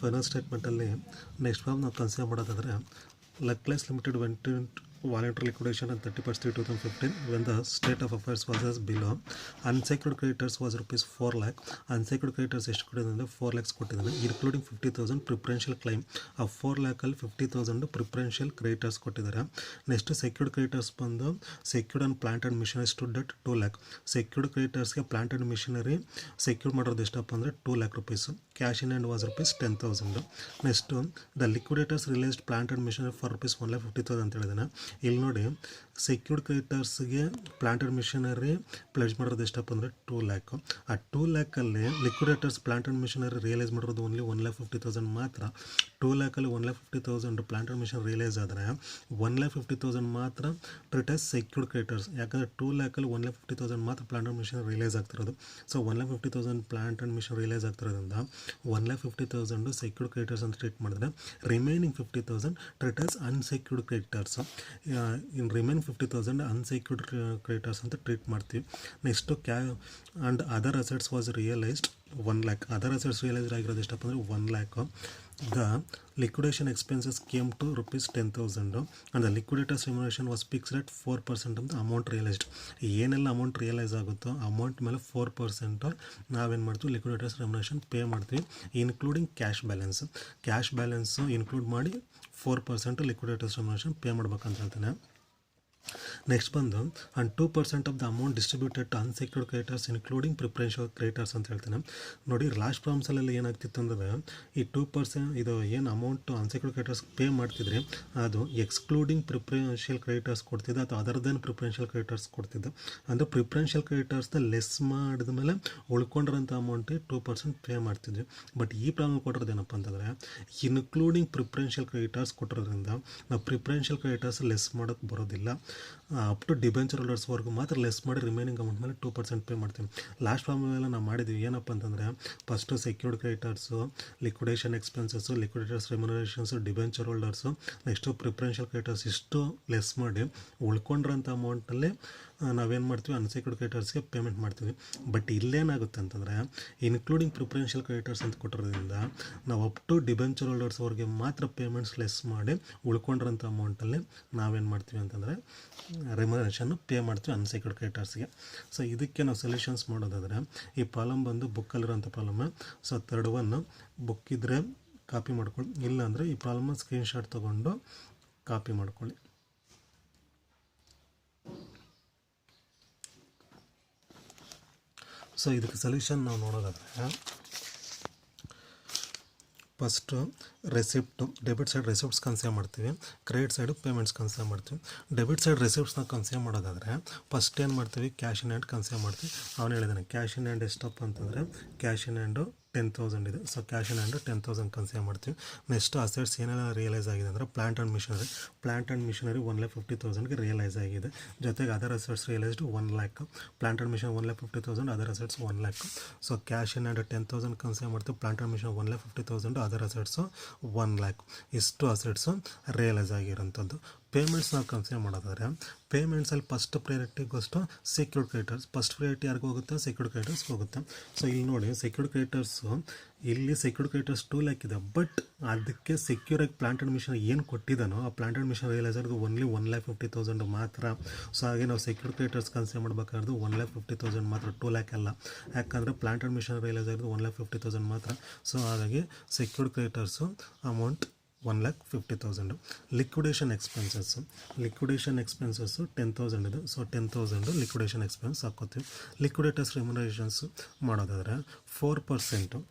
Final ಸ್ಟೇಟ್ಮೆಂಟಲ್ಲಿ next problem ನಾವು consider ಮಾಡೋದಾದರೆ luckless limited went voluntary liquidation on 30th 2015 when the state of affairs was as below. Unsecured creditors was rupees 4 lakh. Unsecured creditors ಎಷ್ಟು ಕೊಟ್ಟಿದ್ದಾನೆ 4 lakhs ಕೊಟ್ಟಿದ್ದಾನೆ, including 50,000 preferential claim. ಆ 4 lakhಲ್ಲಿ 50,000 preferential creditors ಕೊಟ್ಟಿದ್ದಾರೆ. Next secured creditors ಬಂದು secured and plant and machinery stood at 2 lakh. Secured ಕ್ರೆಡಿಟರ್ಸ್ಗೆ plant and machinery secure ಮಾಡೋದು ಎಷ್ಟಪ್ಪ ಅಂದರೆ 2 lakh rupees. Cash in hand was rupees 10,000. Next the liquidators released plant and machinery for rupees 1,50,000 ಅಂತ ಹೇಳಿದಾನೆ. ಇಲ್ಲಿ ನೋಡಿ secured ಕ್ರೆಡಿಟರ್ಸ್ಗೆ ಪ್ಲಾಂಟ್ ಆ್ಯಂಡ್ ಮಿಷನರಿ ಪ್ಲೆಜ್ ಮಾಡೋದು ಎಷ್ಟಪ್ಪ ಅಂದರೆ 2 lakh. ಆ 2 lakhಲ್ಲಿ liquidators plant and missionary realise ಮಾಡಿರೋದು ಓನ್ಲಿ 1,50,000 ಮಾತ್ರ. 2 lakhಲ್ಲಿ 1,50,000 ಪ್ಲಾಂಟ್ ಆ್ಯಂಡ್ ಮಿಷನ್ ರಿಯಲೈಸ್ ಆದರೆ 1,50,000 ಮಾತ್ರ ಟ್ರೀಟ್ ಆಸ್ ಸೆಕ್ಯೂರ್ಡ್ ಕ್ರೆಡಿಟರ್ಸ್. ಯಾಕಂದರೆ 2 lakhಲ್ಲಿ 1,50,000 ಮಾತ್ರ ಪ್ಲಾಂಟ್ ಆ್ಯಂಡ್ ಮಿಷನ್ ರಿಯಲೈಸ್ ಆಗ್ತಿರೋದು. So 1,50,000 plant and mission realise ಆಗ್ತಿರೋದ್ರಿಂದ 1,50,000 ಸೆಕ್ಯೂರ್ಡ್ ಕ್ರೆಡಿಟರ್ಸ್ ಅಂತ ಟ್ರೀಟ್ ಮಾಡಿದ್ರೆ remaining 50,000 treat as unsecured creditors. In remain 50,000 unsecured creditors ಅಂತ ಟ್ರೀಟ್ ಮಾಡ್ತೀವಿ. Next and other assets was realised 1 lakh. Other assets realised ಆಗಿರೋದು ಎಷ್ಟಪ್ಪ ಅಂದರೆ 1 lakh. The liquidation expenses came to rupees 10,000 and the liquidators remuneration was fixed at 4% of the amount realised. ಏನೆಲ್ಲ amount realise ಆಗುತ್ತೋ amount ಮೇಲೆ 4% ನಾವೇನು ಮಾಡ್ತೀವಿ liquidators remuneration pay ಮಾಡ್ತೀವಿ, including cash balance. Cash balance include ಮಾಡಿ 4% ಲಿಕ್ವಿಡೇಟರ್ಸ್ ರೆಮ್ಯುನರೇಷನ್ ಪೇ ಮಾಡ್ಬೇಕಂತ ಹೇಳ್ತಾನೆ. Next ಬಂದು and 2% of the amount distributed to unsecured creditors including preferential creditors ಅಂತ ಹೇಳ್ತಾನೆ. ನೋಡಿ ಲಾಸ್ಟ್ ಪ್ರಾಬ್ಲಮ್ಸಲ್ಲೆಲ್ಲ ಏನಾಗ್ತಿತ್ತು ಅಂದರೆ ಈ 2% ಇದು ಏನು ಅಮೌಂಟು ಅನ್ಸೆಕ್ಯೂರ್ಡ್ ಕ್ರೆಡಿಟರ್ಸ್ ಪೇ ಮಾಡ್ತಿದ್ರೆ ಅದು ಎಕ್ಸ್ಕ್ಲೂಡಿಂಗ್ ಪ್ರಿಫರೆನ್ಷಿಯಲ್ ಕ್ರೆಡಿಟರ್ಸ್ ಕೊಡ್ತಿದ್ದೆ ಅಥವಾ ಅದರ್ ದೆನ್ ಪ್ರಿಫರೆನ್ಷಿಯಲ್ ಕ್ರೆಡಿಟರ್ಸ್ ಕೊಡ್ತಿದ್ದೆ. ಅಂದರೆ ಪ್ರಿಫರೆನ್ಷಿಯಲ್ ಕ್ರೆಡಿಟರ್ಸ್ನ ಲೆಸ್ ಮಾಡಿದ ಮೇಲೆ ಉಳ್ಕೊಂಡಿರೋಂಥ ಅಮೌಂಟಿಗೆ 2% ಪೇ ಮಾಡ್ತಿದ್ವಿ. ಬಟ್ ಈ ಪ್ರಾಬ್ಲಮ್ ಕೊಟ್ಟಿರೋದು ಏನಪ್ಪ ಅಂತಂದರೆ ಇನ್ಕ್ಲೂಡಿಂಗ್ ಪ್ರಿಫರೆನ್ಷಿಯಲ್ ಕ್ರೆಡಿಟರ್ಸ್ ಕೊಟ್ಟಿರೋದ್ರಿಂದ ನಾವು ಪ್ರಿಫರೆನ್ಷಿಯಲ್ ಕ್ರೆಡಿಟರ್ಸ್ ಲೆಸ್ ಮಾಡೋಕ್ಕೆ ಬರೋದಿಲ್ಲ. ಅಪ್ ಟು ಡಿಬೆಂಚರ್ ಹೋಲ್ಡರ್ಸ್ವರೆಗೂ ಮಾತ್ರ ಲೆಸ್ ಮಾಡಿ ರಿಮೈನಿಂಗ್ ಅಮೌಂಟ್ ಮೇಲೆ 2% ಪೇ ಮಾಡ್ತೀವಿ. ಲಾಸ್ಟ್ ಪ್ರಾಬ್ಲಮೆಲ್ಲ ನಾವು ಮಾಡಿದ್ವಿ ಏನಪ್ಪ ಅಂತಂದರೆ first secured creditors, liquidation expenses, liquidators remunerations, debenture holders, next preferential creditors ಇಷ್ಟು ಲೆಸ್ ಮಾಡಿ ಉಳ್ಕೊಂಡಿರೋಂಥ ಅಮೌಂಟಲ್ಲಿ ನಾವೇನು ಮಾಡ್ತೀವಿ ಅನ್ಸೆಕ್ಯೂರ್ಡ್ ಕ್ರೆಡಿಟರ್ಸ್ಗೆ ಪೇಮೆಂಟ್ ಮಾಡ್ತೀವಿ. ಬಟ್ ಇಲ್ಲೇನಾಗುತ್ತೆ ಅಂತಂದರೆ ಇನ್ಕ್ಲೂಡಿಂಗ್ ಪ್ರಿಫರೆನ್ಷಿಯಲ್ ಕ್ರೆಡಿಟರ್ಸ್ ಅಂತ ಕೊಟ್ಟಿರೋದ್ರಿಂದ ನಾವು ಅಪ್ ಟು ಡಿಬೆಂಚರ್ ಹೋಲ್ಡರ್ಸ್ವರೆಗೆ ಮಾತ್ರ ಪೇಮೆಂಟ್ಸ್ ಲೆಸ್ ಮಾಡಿ ಉಳ್ಕೊಂಡಿರೋಂಥ ಅಮೌಂಟಲ್ಲಿ ನಾವೇನು ಮಾಡ್ತೀವಿ ಅಂತಂದರೆ ರೆಮ್ಯುನರೇಷನ್ನು ಪೇ ಮಾಡ್ತೀವಿ ಅನ್ಸೆಕ್ಯೂರ್ಡ್ ಕ್ರೆಡಿಟರ್ಸ್ಗೆ. ಸೊ ಇದಕ್ಕೆ ನಾವು ಸೊಲ್ಯೂಷನ್ಸ್ ಮಾಡೋದಾದರೆ ಈ ಪ್ರಾಬ್ಲಮ್ ಬಂದು ಬುಕ್ಕಲ್ಲಿರೋಂಥ problem. So third one book ಇದ್ದರೆ ಕಾಪಿ ಮಾಡ್ಕೊಳ್ಳಿ, ಇಲ್ಲಾಂದರೆ ಈ ಪ್ರಾಬ್ಲಮ್ನ ಸ್ಕ್ರೀನ್ಶಾಟ್ ತೊಗೊಂಡು ಕಾಪಿ ಮಾಡ್ಕೊಳ್ಳಿ. ಸೊ ಇದಕ್ಕೆ ಸೊಲ್ಯೂಷನ್ ನಾವು ನೋಡೋದಾದರೆ first receipt debit side receipts consider ಮಾಡ್ತೀವಿ, ಕ್ರೆಡಿಟ್ ಸೈಡು ಪೇಮೆಂಟ್ಸ್ ಕನ್ಸಿಡರ್ ಮಾಡ್ತೀವಿ. ಡೆಬಿಟ್ ಸೈಡ್ ರೆಸಿಪ್ಟ್ಸ್ನ ಕನ್ಸಿಡರ್ ಮಾಡೋದಾದರೆ ಫಸ್ಟ್ ಏನು ಮಾಡ್ತೀವಿ ಕ್ಯಾಶ್ ಇನ್ ಹ್ಯಾಂಡ್ ಕನ್ಸಿಡರ್ ಮಾಡ್ತೀವಿ. ಅವನು ಹೇಳಿದ್ದಾನೆ ಕ್ಯಾಶ್ ಇನ್ ಹ್ಯಾಂಡ್ ಎಷ್ಟಪ್ಪ ಅಂತಂದರೆ ಕ್ಯಾಶ್ ಇನ್ ಹ್ಯಾಂಡು 10,000 ಇದೆ. So cash in hand 10,000 consider ಮಾಡ್ತೀವಿ. ನೆಕ್ಸ್ಟ್ ಅಸೆಟ್ಸ್ ಏನೆಲ್ಲ ರಿಯಲೈಸ್ ಆಗಿದೆ ಅಂದರೆ ಪ್ಲಾಂಟ್ ಆ್ಯಂಡ್ ಮಿಷನರಿ 1,50,000ಗೆ ರಿಯಲೈಸ್ ಆಗಿದೆ. ಜೊತೆಗೆ other assets realised 1 lakh. Plant and mission 1,50,000, other assets 1 lakh. So cash in hand 10,000 consider ಮಾಡ್ತೀವಿ, plant and mission 1,50,000, other assets 1 lakh. ಇಷ್ಟು assets realise ಆಗಿರೋಂಥದ್ದು. ಪೇಮೆಂಟ್ಸ್ ನಾವು ಕನ್ಸಿಡರ್ ಮಾಡೋದಾದರೆ ಪೇಮೆಂಟ್ಸಲ್ಲಿ first priority goes to secured creditors. First priority ಯಾರಿಗೂ ಹೋಗುತ್ತೆ secured ಕ್ರೆಡಿಟರ್ಸ್ಗೆ ಹೋಗುತ್ತೆ. So ಇಲ್ಲಿ ನೋಡಿ ಸೆಕ್ಯೂರ್ಡ್ ಕ್ರೆಡಿಟರ್ಸು ಇಲ್ಲಿ ಸೆಕ್ಯೂರ್ಡ್ ಕ್ರೆಡಿಟರ್ಸ್ 2 lakh ಇದೆ. ಬಟ್ ಅದಕ್ಕೆ ಸೆಕ್ಯೂರಾಗಿ ಪ್ಲಾಂಟ್ ಆ್ಯಂಡ್ ಮಿಷನ್ ಏನು ಕೊಟ್ಟಿದ್ದಾನೋ ಆ ಪ್ಲಾಂಟ್ ಆ್ಯಂಡ್ ಮಿಷನ್ ರಿಯಲೈಸ್ ಆಗೋದು ಓನ್ಲಿ 1,50,000 ಮಾತ್ರ. ಸೊ ಹಾಗೆ ನಾವು ಸೆಕ್ಯೂರ್ಡ್ ಕ್ರೆಡಿಟರ್ಸ್ ಕನ್ಸಿಡರ್ ಮಾಡಬೇಕಾದ್ರೆ 1,50,000 ಮಾತ್ರ, 2 lakh ಅಲ್ಲ. ಯಾಕಂದರೆ ಪ್ಲಾಂಟ್ ಆ್ಯಂಡ್ ಮಿಷನ್ ರಿಯಲೈಸ್ ಆಗೋದು 1,50,000 ಮಾತ್ರ. ಸೊ ಹಾಗಾಗಿ secured creditors amount 1,50,000. Liquidation expenses 10,000 ಇದೆ. ಸೊ 10,000 ಲಿಕ್ವಿಡೇಷನ್ ಎಕ್ಸ್ಪೆನ್ಸ್ ಹಾಕೋತೀವಿ. ಲಿಕ್ವಿಡೇಟರ್ಸ್ ರೆಮ್ಯುನರೇಷನ್ಸು ಮಾಡೋದಾದರೆ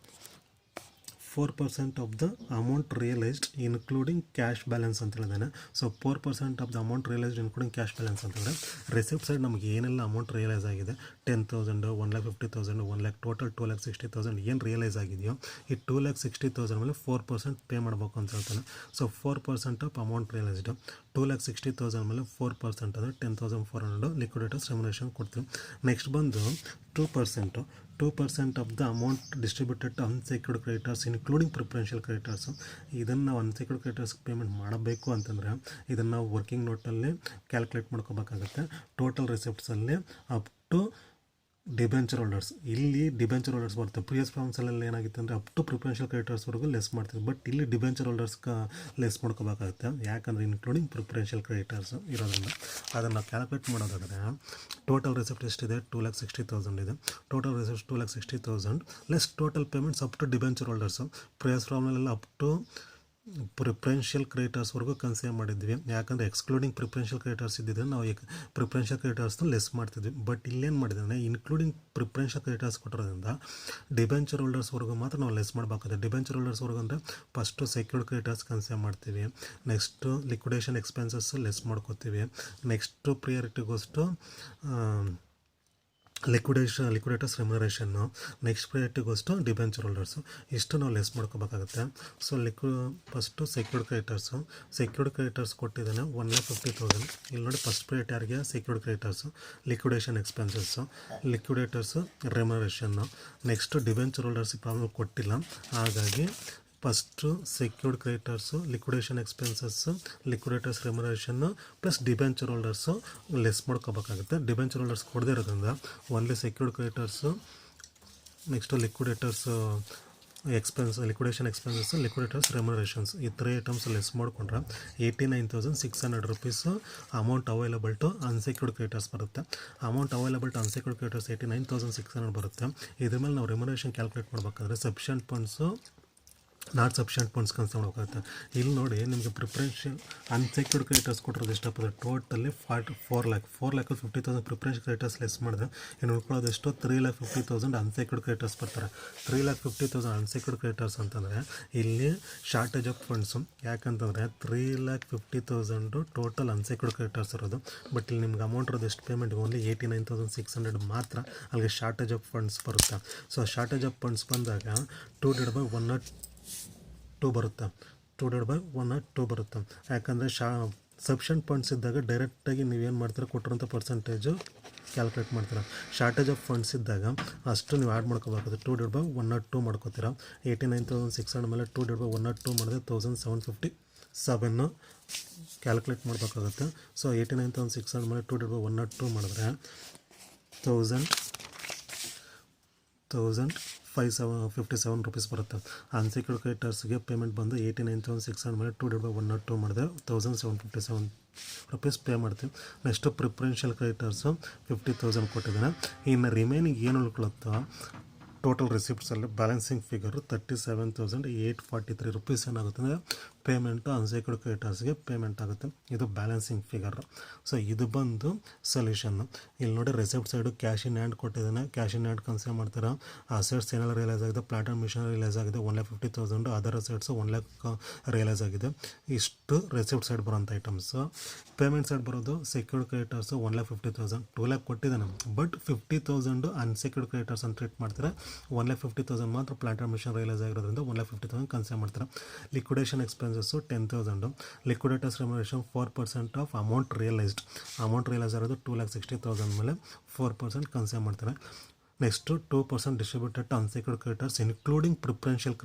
4% of the amount realised including cash balance ಅಂತ ಹೇಳಿದ್ದಾನೆ. So 4% of the amount realised including cash balance ಅಂತಂದರೆ ರೆಸಿಪ್ಟ್ ಸೈಡ್ ನಮಗೆ ಏನೆಲ್ಲ ಅಮೌಂಟ್ ರಿಯಲೈಸ್ ಆಗಿದೆ 10,000, 1,50,000, 1 lakh, ಟೋಟಲ್ 2,60,000 ಏನು ರಿಯಲೈಸ್ ಆಗಿದೆಯೋ ಈ 2,60,000 ಮೇಲೆ 4% ಪೇ ಮಾಡಬೇಕು ಅಂತ ಹೇಳ್ತಾನೆ. ಸೊ 4% ಆಫ್ ಅಮೌಂಟ್ ರಿಯಲೈಸ್ಡ್ 2,60,000 ಮೇಲೆ 4% ಅಂದರೆ 10,400 ಲಿಕ್ವಿಡೇಟರ್ಸ್ ರೆಮ್ಯುನರೇಷನ್ ಕೊಡ್ತೀವಿ. ನೆಕ್ಸ್ಟ್ ಬಂದು 2% of the amount distributed to unsecured creditors including preferential creditors. ಇದನ್ನು ನಾವು ಅನ್ಸೆಕ್ಯೂರ್ಡ್ ಕ್ರೆಡಿಟರ್ಸ್ಗೆ ಪೇಮೆಂಟ್ ಮಾಡಬೇಕು ಅಂತಂದರೆ ಇದನ್ನು ನಾವು ವರ್ಕಿಂಗ್ ನೋಟಲ್ಲಿ ಕ್ಯಾಲ್ಕುಲೇಟ್ ಮಾಡ್ಕೋಬೇಕಾಗುತ್ತೆ. ಟೋಟಲ್ ರಿಸಿಪ್ಟ್ಸಲ್ಲಿ ಅಪ್ ಟು ಡಿಬೆಂಚರ್ ಹೋಲ್ಡರ್ಸ್, ಇಲ್ಲಿ ಡಿಬೆಂಚರ್ ಹೋಲ್ಡರ್ಸ್ ಬರುತ್ತೆ. ಪ್ರಿವಿಯಸ್ ಪ್ರಾಬ್ಲಮ್ಸಲ್ಲಿ ಏನಾಗಿತ್ತು ಅಂದರೆ ಅಪ್ ಟು ಪ್ರಿಫರೆನ್ಷಿಯಲ್ ಕ್ರೆಡಿಟರ್ಸ್ವರೆಗೂ ಲೆಸ್ ಮಾಡ್ತೀವಿ, ಬಟ್ ಇಲ್ಲಿ ಡಿಬೆಂಚರ್ ಹೋಲ್ಡರ್ಸ್ ಲೆಸ್ ಮಾಡ್ಕೋಬೇಕಾಗುತ್ತೆ. ಯಾಕಂದರೆ ಇನ್ಕ್ಲೂಡಿಂಗ್ ಪ್ರಿಫರೆನ್ಷಿಯಲ್ ಕ್ರೆಡಿಟರ್ಸ್ ಇರೋದ್ರಿಂದ ಅದನ್ನು ಕ್ಯಾಲ್ಕುಲೇಟ್ ಮಾಡೋದಾದರೆ ಟೋಟಲ್ ರಿಸಿಪ್ಟ್ ಎಷ್ಟಿದೆ, 2,60,000 ಇದೆ. Total receipt 2,60,000 less total payments up to debenture holders. Previous ಪ್ರಾಬ್ಲಮ್ನೆಲ್ಲ ಅಪ್ ಟು ಪ್ರಿಫರೆನ್ಷಿಯಲ್ ಕ್ರೆಡಿಟರ್ಸ್ವರೆಗೂ ಕನ್ಸಿಡರ್ ಮಾಡಿದ್ವಿ. ಯಾಕಂದರೆ ಎಕ್ಸ್ಕ್ಲೂಡಿಂಗ್ ಪ್ರಿಫರೆನ್ಷಿಯಲ್ ಕ್ರೆಡಿಟರ್ಸ್ ಇದ್ದಿದ್ರೆ ನಾವು ಪ್ರಿಫರೆನ್ಷಿಯಲ್ ಕ್ರೆಡಿಟರ್ಸ್ನ ಲೆಸ್ ಮಾಡ್ತಿದ್ವಿ. ಬಟ್ ಇಲ್ಲೇನು ಮಾಡಿದ್ರೆ ಇನ್ಕ್ಲೂಡಿಂಗ್ ಪ್ರಿಫರೆನ್ಷಿಯಲ್ ಕ್ರೆಡಿಟರ್ಸ್ ಕೊಟ್ಟಿರೋದ್ರಿಂದ ಡಿಬೆಂಚರ್ ಹೋಲ್ಡರ್ಸ್ವರೆಗೂ ಮಾತ್ರ ನಾವು ಲೆಸ್ ಮಾಡಬೇಕಾಗುತ್ತೆ. ಡಿಬೆಂಚರ್ ಹೋಲ್ಡರ್ಸ್ವರೆಗೂ ಅಂದರೆ ಫಸ್ಟು ಸೆಕ್ಯೂರ್ಡ್ ಕ್ರೆಡಿಟರ್ಸ್ ಕನ್ಸಿಡರ್ ಮಾಡ್ತೀವಿ, ನೆಕ್ಸ್ಟು ಲಿಕ್ವಿಡೇಷನ್ ಎಕ್ಸ್ಪೆನ್ಸಸ್ ಲೆಸ್ ಮಾಡ್ಕೋತೀವಿ, next priority goes to liquidators remuneration, next priority goes to debenture holders. ಇಷ್ಟು ನಾವು ಲೆಸ್ ಮಾಡ್ಕೋಬೇಕಾಗುತ್ತೆ. ಸೊ ಫಸ್ಟು ಸೆಕ್ಯೂರ್ಡ್ ಕ್ರೆಡಿಟರ್ಸ್ ಕೊಟ್ಟಿದ್ದಾನೆ 1,50,000. ಇಲ್ಲಿ ನೋಡಿ ಫಸ್ಟ್ ಪ್ರಯಾರಿಟಿ ಯಾರಿಗೆ, secured creditors, liquidation expenses, liquidators remuneration. Next debenture holders problem ಕೊಟ್ಟಿಲ್ಲ, ಹಾಗಾಗಿ first secured creditors, liquidation expenses, liquidators remuneration plus debenture holders less ಮಾಡ್ಕೋಬೇಕಾಗುತ್ತೆ. ಡಿಬೆಂಚರ್ ಹೋಲ್ಡರ್ಸ್ ಕೊಡದೇ ಇರೋದ್ರಿಂದ only secured creditors, next liquidators liquidation expenses, liquidators remunerations, ಈ 3 items less ಮಾಡಿಕೊಂಡ್ರೆ 89,600 rupees amount available to unsecured creditors ಬರುತ್ತೆ. Amount available to unsecured creditors 89,600 ಬರುತ್ತೆ. ಇದ್ರ ಮೇಲೆ ನಾವು ರೆಮ್ಯುನರೇಷನ್ ಕ್ಯಾಲ್ಕುಲೇಟ್ ಮಾಡಬೇಕಾದ್ರೆ sufficient funds, not sufficient funds consider ಮಾಡಬೇಕಾಗುತ್ತೆ. ಇಲ್ಲಿ ನೋಡಿ ನಿಮಗೆ ಪ್ರಿಫರೆನ್ಷಿಯಲ್ ಅನ್ಸೆಕ್ಯೂರ್ಡ್ ಕ್ರೆಡಿಟರ್ಸ್ ಕೊಟ್ಟಿರೋದು ಎಷ್ಟಪ್ಪ, ಟೋಟಲಿ 4,50,000 ಪ್ರಿಫರೆನ್ಷಿಯಲ್ ಕ್ರೆಡಿಟರ್ಸ್ ಲೆಸ್ ಮಾಡಿದ್ರೆ ಇನ್ನು ಉಳ್ಕೊಳ್ಳೋದು ಎಷ್ಟು, 3,50,000 ಅನ್ಸೆಕ್ಯೂರ್ಡ್ ಕ್ರೆಡಿಟರ್ಸ್ ಬರ್ತಾರೆ. 3,50,000 ಅನ್ಸೆಕ್ಯೂರ್ಡ್ ಕ್ರೆಡಿಟರ್ಸ್ ಅಂತಂದರೆ ಇಲ್ಲಿ ಶಾರ್ಟೇಜ್ ಆಫ್ ಫಂಡ್ಸು. ಯಾಕಂತಂದರೆ 3,50,000 ಟೋಟಲ್ ಅನ್ಸೆಕ್ಯೂರ್ಡ್ ಕ್ರೆಡಿಟರ್ಸ್ ಇರೋದು, ಬಟ್ ಇಲ್ಲಿ ನಿಮ್ಗೆ ಅಮೌಂಟ್ ಇರೋದು ಎಷ್ಟು ಪೇಮೆಂಟ್ಗೆ ಓನ್ಲಿ 89,600 ಮಾತ್ರ. ಅಲ್ಲಿಗೆ ಶಾರ್ಟೇಜ್ ಆಫ್ ಫಂಡ್ಸ್ ಬರುತ್ತೆ. ಸೊ ಶಾರ್ಟೇಜ್ ಆಫ್ ಫಂಡ್ಸ್ ಬಂದಾಗ 2/102 ಬರುತ್ತೆ. 2/102 ಬರುತ್ತೆ. ಯಾಕಂದರೆ ಸಫಿಷಿಯೆಂಟ್ ಫಂಡ್ಸ್ ಇದ್ದಾಗ ಡೈರೆಕ್ಟಾಗಿ ನೀವೇನು ಮಾಡ್ತೀರ, ಕೊಟ್ಟಿರೋಂಥ ಪರ್ಸೆಂಟೇಜು ಕ್ಯಾಲ್ಕುಲೇಟ್ ಮಾಡ್ತೀರಾ. ಶಾರ್ಟೇಜ್ ಆಫ್ ಫಂಡ್ಸ್ ಇದ್ದಾಗ ಅಷ್ಟು ನೀವು ಆ್ಯಡ್ ಮಾಡ್ಕೋಬೇಕಾಗುತ್ತೆ. 2/102 ಮಾಡ್ಕೋತೀರಾ. 89,600 ಮೇಲೆ 2/102 ಮಾಡಿದ್ರೆ 1,757 ಕ್ಯಾಲ್ಕುಲೇಟ್ ಮಾಡಬೇಕಾಗುತ್ತೆ. ಸೊ 89,600 ಮೇಲೆ 2/102 ಮಾಡಿದ್ರೆ 1,557 ರುಪೀಸ್ ಬರುತ್ತೆ. ಅನ್ಸೆಕ್ಯೂರ್ಡ್ ಕ್ರೆಡಿಟರ್ಸ್ಗೆ ಪೇಮೆಂಟ್ ಬಂದು 89,600 ಮೇಲೆ 2/102 ಮಾಡಿದ್ರೆ 1,757 ರುಪೀಸ್ ಪೇ ಮಾಡ್ತೀವಿ. ನೆಕ್ಸ್ಟು ಪ್ರಿಫರೆನ್ಷಿಯಲ್ ಕ್ರೆಡಿಟರ್ಸು 50,000 ಕೊಟ್ಟಿದ್ದಾನೆ. ಇನ್ನು ರಿಮೈನಿಂಗ್ ಏನು ಉಳ್ಕೊಳುತ್ತೋ ಟೋಟಲ್ ರಿಸಿಪ್ಟ್ಸಲ್ಲಿ ಬ್ಯಾಲೆನ್ಸಿಂಗ್ ಫಿಗರು 37,843 ರುಪೀಸ್ ಏನಾಗುತ್ತೆ ಅಂದರೆ ಪೇಮೆಂಟು ಅನ್ಸೆಕ್ಯೂರ್ಡ್ ಕ್ರೆಡಿಟರ್ಸ್ಗೆ ಪೇಮೆಂಟ್ ಆಗುತ್ತೆ. ಇದು ಬ್ಯಾಲೆನ್ಸಿಂಗ್ ಫಿಗರ್. ಸೊ ಇದು ಬಂದು ಸೊಲ್ಯೂಷನ್ನು. ಇಲ್ಲಿ ನೋಡಿ receipt side cash in hand ಕೊಟ್ಟಿದ್ದಾನೆ. ಕ್ಯಾಶ್ ಇನ್ ಹ್ಯಾಂಡ್ ಕನ್ಸಿಡರ್ ಮಾಡ್ತಾರೆ. ಅಸೆಟ್ಸ್ ಏನೆಲ್ಲ ರಿಯಲೈಸ್ ಆಗಿದೆ, ಪ್ಲಾಂಟ್ ಆ್ಯಂಡ್ ಮಿಷನ್ ರಿಯಲೈಸ್ ಆಗಿದೆ 1,50,000, ಅದರ್ ಅಸೆಟ್ಸು 1,00,000 ರಿಯಲೈಸ್ ಆಗಿದೆ. ಇಷ್ಟು ರೆಸಿಪ್ಟ್ ಸೈಡ್ ಬರೋಂಥ ಐಟಮ್ಸು. ಪೇಮೆಂಟ್ ಸೈಡ್ ಬರೋದು ಸೆಕ್ಯೂರ್ಡ್ ಕ್ರೆಡಿಟರ್ಸು 1,50,000, 2,00,000 ಕೊಟ್ಟಿದ್ದಾನೆ, ಬಟ್ 50,000 ಅನ್ಸೆಕ್ಯೂರ್ಡ್ ಕ್ರೆಡಿಟರ್ಸ್ ಅಂತ ಟ್ರೀಟ್ ಮಾಡ್ತಾರೆ. 1,50,000 ಮಾತ್ರ ಪ್ಲಾಂಟ್ ಆ್ಯಂಡ್ ಮಿಷನ್ ರಿಯಲೈಸ್ ಆಗಿರೋದ್ರಿಂದ 1,50,000 ಕನ್ಸಿಡರ್ ಮಾಡ್ತಾರೆ. Liquidation expenses 10,000. Liquidators remuneration 4% of amount realised ಇರೋದು 2,60,000 ಮೇಲೆ 4% ಕನ್ಸಿಡರ್ ಮಾಡ್ತಾರೆ. Next 2% distributed to unsecured creditors including preferential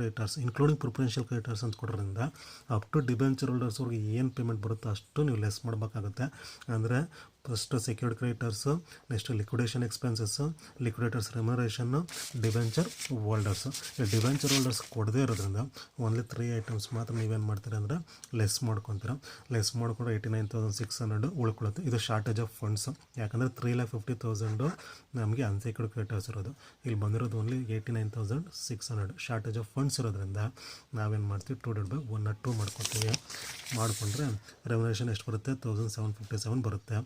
creditors ಅಂತ ಕೊಡೋದ್ರಿಂದ ಅಪ್ ಟು ಡಿಬೆಂಚರ್ ಹೋಲ್ಡರ್ಸ್ವರೆಗೆ ಏನು ಪೇಮೆಂಟ್ ಬರುತ್ತೋ ಅಷ್ಟು ನೀವು ಲೆಸ್ ಮಾಡಬೇಕಾಗುತ್ತೆ. ಅಂದರೆ first secured creditors, next liquidation expenses, liquidators remuneration, debenture holders. ಈ ಡಿಬೆಂಚರ್ ಹೋಲ್ಡರ್ಸ್ ಕೊಡದೇ ಇರೋದ್ರಿಂದ ಓನ್ಲಿ 3 ಐಟಮ್ಸ್ ಮಾತ್ರ ನೀವೇನು ಮಾಡ್ತೀರಾ ಅಂದರೆ ಲೆಸ್ ಮಾಡ್ಕೊತೀರ. ಲೆಸ್ ಮಾಡ್ಕೊಂಡ್ರೆ 89,600 ಉಳ್ಕೊಳ್ಳುತ್ತೆ. ಇದು ಶಾರ್ಟೇಜ್ ಆಫ್ ಫಂಡ್ಸು. ಯಾಕಂದರೆ 3,50,000 ನಮಗೆ ಅನ್ಸೆಕ್ಯೂರ್ಡ್ ಕ್ರೆಡಿಟರ್ಸ್ ಇರೋದು. ಇಲ್ಲಿ ಬಂದಿರೋದು ಓನ್ಲಿ 89,600 ಶಾರ್ಟೇಜ್ ಆಫ್ ಫಂಡ್ಸ್ ಇರೋದ್ರಿಂದ ನಾವೇನು ಮಾಡ್ತೀವಿ, 2/102 ಮಾಡ್ಕೊತೀವಿ. ಮಾಡಿಕೊಂಡ್ರೆ ರೆಮ್ಯುನರೇಷನ್ ಎಷ್ಟು ಬರುತ್ತೆ, 1,757 ಬರುತ್ತೆ.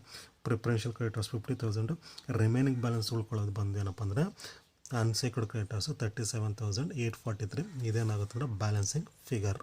Preferential creditors 50,000. ರಿಮೈನಿಂಗ್ ಬ್ಯಾಲೆನ್ಸ್ ಉಳ್ಕೊಳ್ಳೋದು ಬಂದು ಏನಪ್ಪ ಅಂದರೆ ಅನ್ಸೆಕ್ಯೂರ್ಡ್ ಕ್ರೆಡಿಟರ್ಸು 37,843. ಇದೇನಾಗುತ್ತೆ ಅಂದರೆ ಬ್ಯಾಲೆನ್ಸಿಂಗ್ ಫಿಗರ್.